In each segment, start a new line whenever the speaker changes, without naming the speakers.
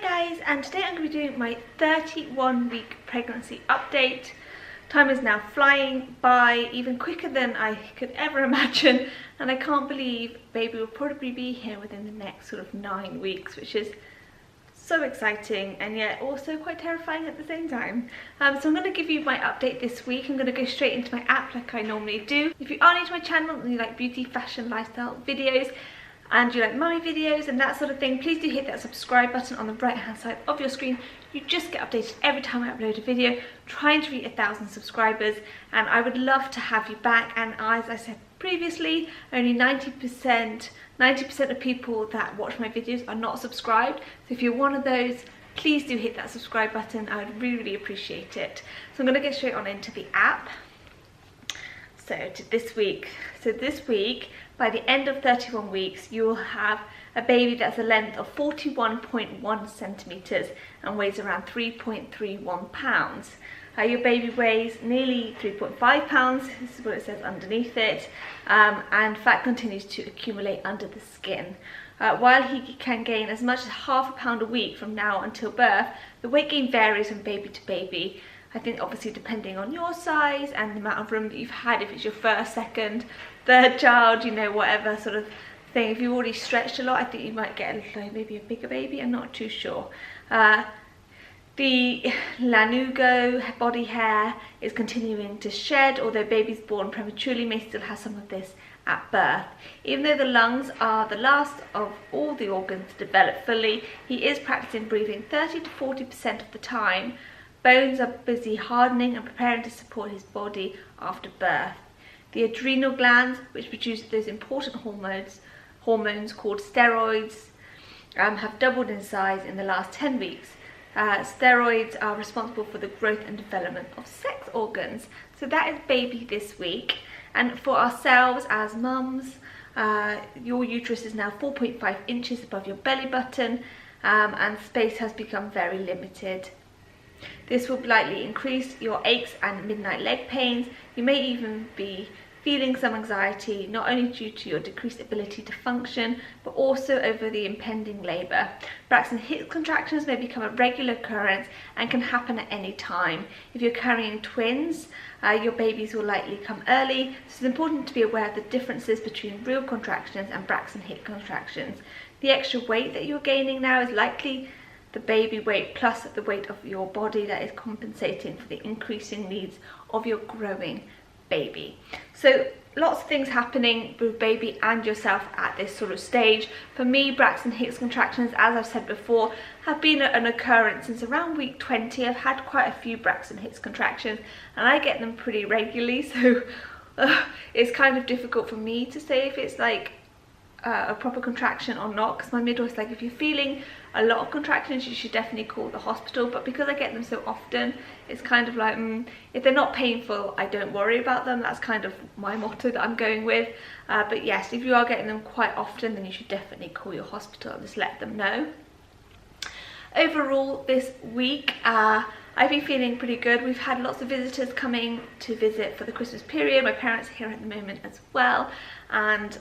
guys, and today I'm going to be doing my 31-week pregnancy update. Time is now flying by even quicker than I could ever imagine, and I can't believe baby will probably be here within the next sort of 9 weeks, which is so exciting and yet also quite terrifying at the same time. So I'm going to give you my update this week. I'm going to go straight into my app like I normally do. If you are new to my channel and you like beauty, fashion, lifestyle videos, and you like mummy videos and that sort of thing, please do hit that subscribe button on the right hand side of your screen. You just get updated every time I upload a video. Trying to reach 1,000 subscribers, and I would love to have you back. And as I said previously, only 90% of people that watch my videos are not subscribed. So if you're one of those, please do hit that subscribe button. I would really appreciate it. So I'm going to get straight on into the app. So this week, by the end of 31 weeks, you will have a baby that's a length of 41.1 centimetres and weighs around 3.31 pounds. Your baby weighs nearly 3.5 pounds, this is what it says underneath it, and fat continues to accumulate under the skin. While he can gain as much as ½ pound a week from now until birth, the weight gain varies from baby to baby. I think obviously depending on your size and the amount of room that you've had, if it's your first, second, third child, you know, whatever sort of thing. If you've already stretched a lot, I think you might get a little, maybe a bigger baby, I'm not too sure. The lanugo body hair is continuing to shed, although babies born prematurely may still have some of this at birth. Even though the lungs are the last of all the organs to develop fully, he is practicing breathing 30 to 40% of the time. Bones are busy hardening and preparing to support his body after birth. The adrenal glands, which produce those important hormones called steroids, have doubled in size in the last 10 weeks. Steroids are responsible for the growth and development of sex organs. So that is baby this week. And for ourselves as mums, your uterus is now 4.5 inches above your belly button, and space has become very limited. This will likely increase your aches and midnight leg pains. You may even be feeling some anxiety, not only due to your decreased ability to function, but also over the impending labour. Braxton Hicks contractions may become a regular occurrence and can happen at any time. If you're carrying twins, your babies will likely come early, so it's important to be aware of the differences between real contractions and Braxton Hicks contractions. The extra weight that you're gaining now is likely the baby weight plus the weight of your body that is compensating for the increasing needs of your growing baby. So lots of things happening with baby and yourself at this sort of stage. For me, Braxton Hicks contractions, as I've said before, have been an occurrence since around week 20. I've had quite a few Braxton Hicks contractions and I get them pretty regularly, so it's kind of difficult for me to say if it's like a proper contraction or not, because my midwife's like, if you're feeling a lot of contractions you should definitely call the hospital. But because I get them so often, it's kind of like, if they're not painful, I don't worry about them. That's kind of my motto that I'm going with. But yes, if you are getting them quite often, then you should definitely call your hospital and just let them know. Overall this week, I've been feeling pretty good. We've had lots of visitors coming to visit for the Christmas period. My parents are here at the moment as well, and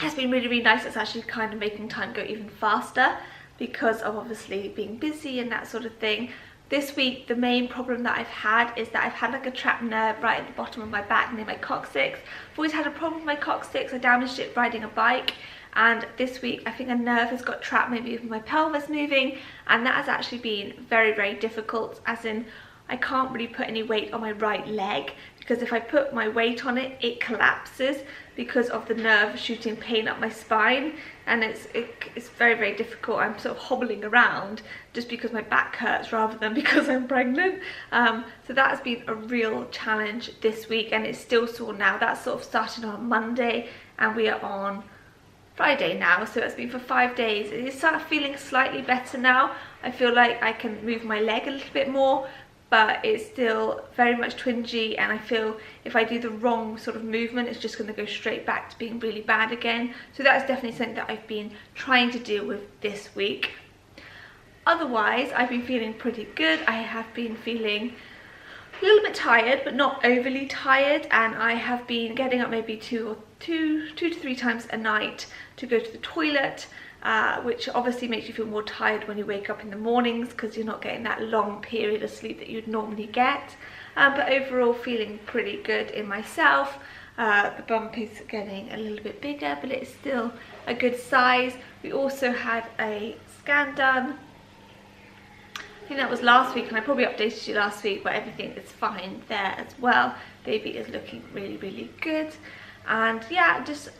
it's been really nice. It's actually kind of making time go even faster because of obviously being busy and that sort of thing. This week the main problem that I've had is that I've had like a trapped nerve right at the bottom of my back near my coccyx. I've always had a problem with my coccyx. I damaged it riding a bike, and this week I think a nerve has got trapped, maybe with my pelvis moving, and that has actually been very difficult, as in I can't really put any weight on my right leg, because if I put my weight on it, it collapses because of the nerve shooting pain up my spine, and it's very difficult. I'm sort of hobbling around just because my back hurts rather than because I'm pregnant. So that has been a real challenge this week, and it's still sore now. That sort of started on Monday and we are on Friday now, so it's been for 5 days. It is sort of feeling slightly better now. I feel like I can move my leg a little bit more, but it's still very much twingy, and I feel if I do the wrong sort of movement, it's just going to go straight back to being really bad again. So that's definitely something that I've been trying to deal with this week. Otherwise, I've been feeling pretty good. I have been feeling a little bit tired, but not overly tired, and I have been getting up maybe two to three times a night to go to the toilet. which obviously makes you feel more tired when you wake up in the mornings because you're not getting that long period of sleep that you'd normally get. But overall feeling pretty good in myself. The bump is getting a little bit bigger, but it's still a good size. We also had a scan done. I think that was last week, and I probably updated you last week, but everything is fine there as well. Baby is looking really, really good. And yeah, just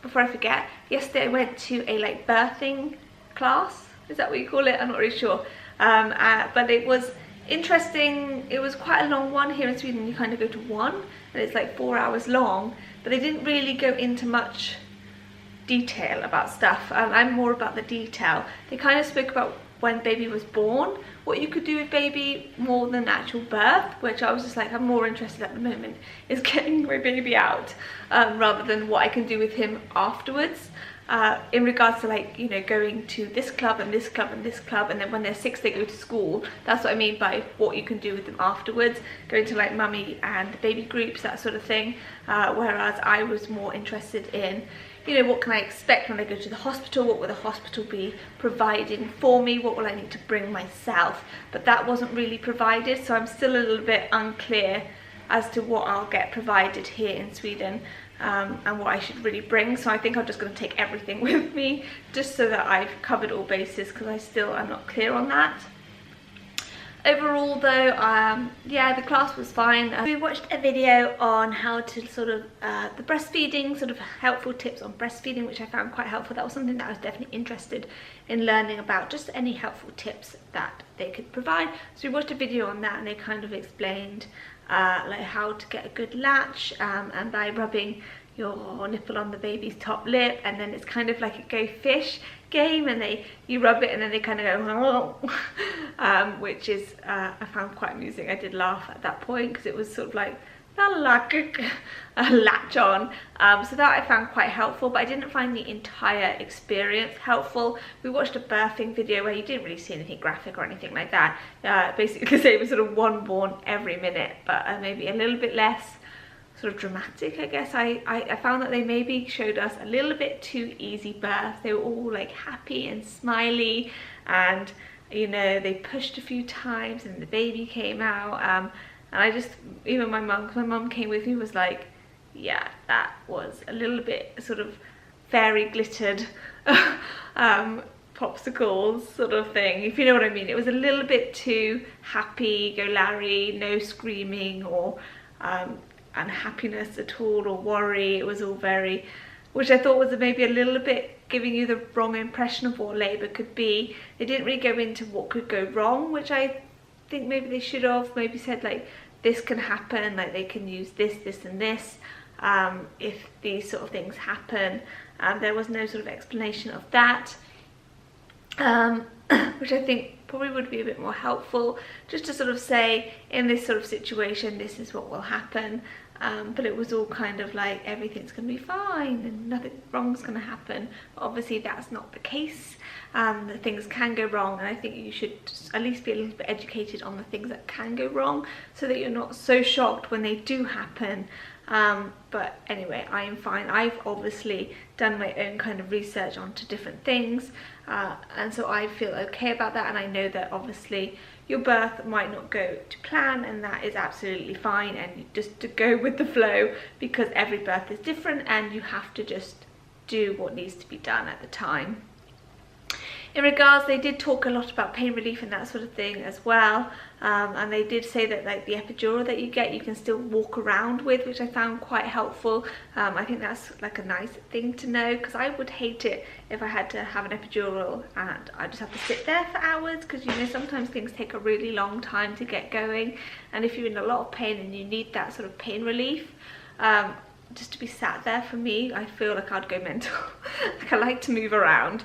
before I forget, yesterday I went to a like birthing class. Is that what you call it? I'm not really sure. But it was interesting. It was quite a long one. Here in Sweden you kind of go to one and it's like 4 hours long, but they didn't really go into much detail about stuff. I'm more about the detail. They kind of spoke about when baby was born, what you could do with baby more than actual birth, which I was just like, I'm more interested at the moment is getting my baby out rather than what I can do with him afterwards. In regards to like, you know, going to this club and this club and this club, and then when they're 6 they go to school. That's what I mean by what you can do with them afterwards, going to like mummy and baby groups, that sort of thing. Whereas I was more interested in, you know, what can I expect when I go to the hospital? What will the hospital be providing for me? What will I need to bring myself? But that wasn't really provided, so I'm still a little bit unclear as to what I'll get provided here in Sweden. And what I should really bring. So I think I'm just going to take everything with me just so that I've covered all bases, because I still am not clear on that. Overall though, yeah, the class was fine. We watched a video on how to sort of the breastfeeding, sort of helpful tips on breastfeeding, which I found quite helpful. That was something that I was definitely interested in learning about, just any helpful tips that they could provide. So we watched a video on that, and they kind of explained like how to get a good latch, and by rubbing your nipple on the baby's top lip, and then it's kind of like a go fish game, and you rub it and then they kind of go which is I found quite amusing. I did laugh at that point because it was sort of like a latch on, so that I found quite helpful, but I didn't find the entire experience helpful. We watched a birthing video where you didn't really see anything graphic or anything like that, basically because it was sort of one born every minute, but maybe a little bit less sort of dramatic, I guess. I found that they maybe showed us a little bit too easy birth. They were all like happy and smiley, and you know, they pushed a few times and the baby came out, and I just, even my mum, because my mum came with me, was like, yeah, that was a little bit sort of fairy glittered popsicles sort of thing, if you know what I mean. It was a little bit too happy go Larry, no screaming or unhappiness at all, or worry. It was all very, which I thought was maybe a little bit giving you the wrong impression of what labour could be. They didn't really go into what could go wrong, which I think maybe they should have maybe said like, this can happen, like they can use this, this and this if these sort of things happen. There was no sort of explanation of that, which I think probably would be a bit more helpful, just to sort of say, in this sort of situation, this is what will happen. But it was all kind of like, everything's going to be fine and nothing wrong's going to happen. But obviously that's not the case. The things can go wrong, and I think you should at least be a little bit educated on the things that can go wrong, so that you're not so shocked when they do happen. But anyway, I am fine. I've obviously done my own kind of research onto different things, and so I feel okay about that, and I know that obviously your birth might not go to plan, and that is absolutely fine, and just to go with the flow, because every birth is different and you have to just do what needs to be done at the time. In regards, they did talk a lot about pain relief and that sort of thing as well, and they did say that like the epidural that you get, you can still walk around with, which I found quite helpful. I think that's like a nice thing to know, because I would hate it if I had to have an epidural and I just have to sit there for hours, because you know, sometimes things take a really long time to get going, and if you're in a lot of pain and you need that sort of pain relief, just to be sat there, for me, I feel like I'd go mental. Like, I like to move around,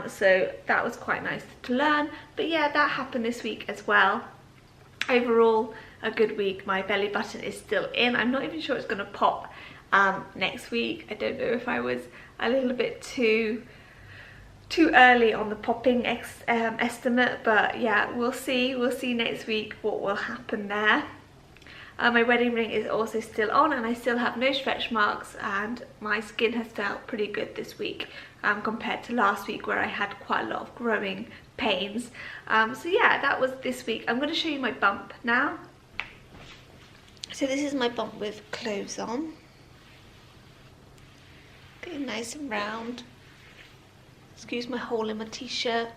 so that was quite nice to learn. But yeah, that happened this week as well. Overall, a good week. My belly button is still in. I'm not even sure it's going to pop next week. I don't know if I was a little bit too early on the popping estimate, but yeah, we'll see next week what will happen there. My wedding ring is also still on, and I still have no stretch marks, and my skin has felt pretty good this week compared to last week where I had quite a lot of growing pains. So yeah, that was this week. I'm going to show you my bump now. So this is my bump with clothes on. Getting nice and round. Excuse my hole in my t-shirt.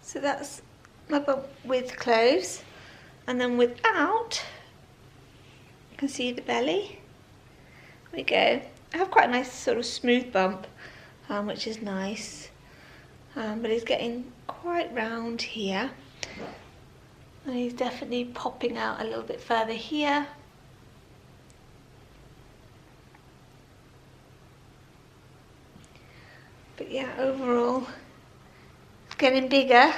So that's my bump with clothes. And then without, you can see the belly. There we go. I have quite a nice sort of smooth bump, which is nice. But it's getting quite round here. And he's definitely popping out a little bit further here. But yeah, overall, it's getting bigger.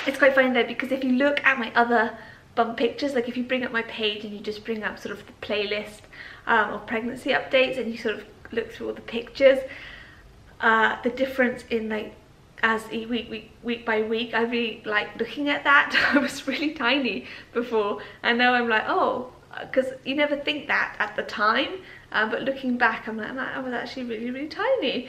It's quite funny though, because if you look at my other bump pictures, like if you bring up my page and you just bring up sort of the playlist of pregnancy updates, and you sort of look through all the pictures, the difference in like as week by week, I really like looking at that. I was really tiny before, and now I'm like, oh, because you never think that at the time, but looking back I'm like, I was actually really tiny.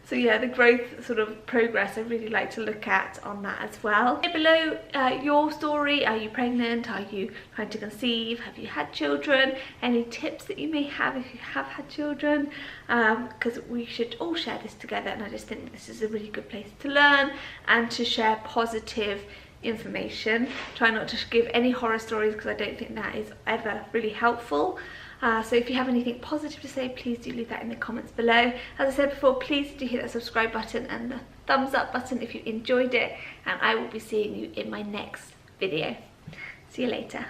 So yeah, the growth sort of progress I really like to look at on that as well. Below your story, are you pregnant, are you trying to conceive, have you had children, any tips that you may have if you have had children, because we should all share this together, and I just think this is a really good place to learn and to share positive information. Try not to give any horror stories, because I don't think that is ever really helpful. So if you have anything positive to say, please do leave that in the comments below. As I said before, please do hit that subscribe button and the thumbs up button if you enjoyed it, and I will be seeing you in my next video. See you later.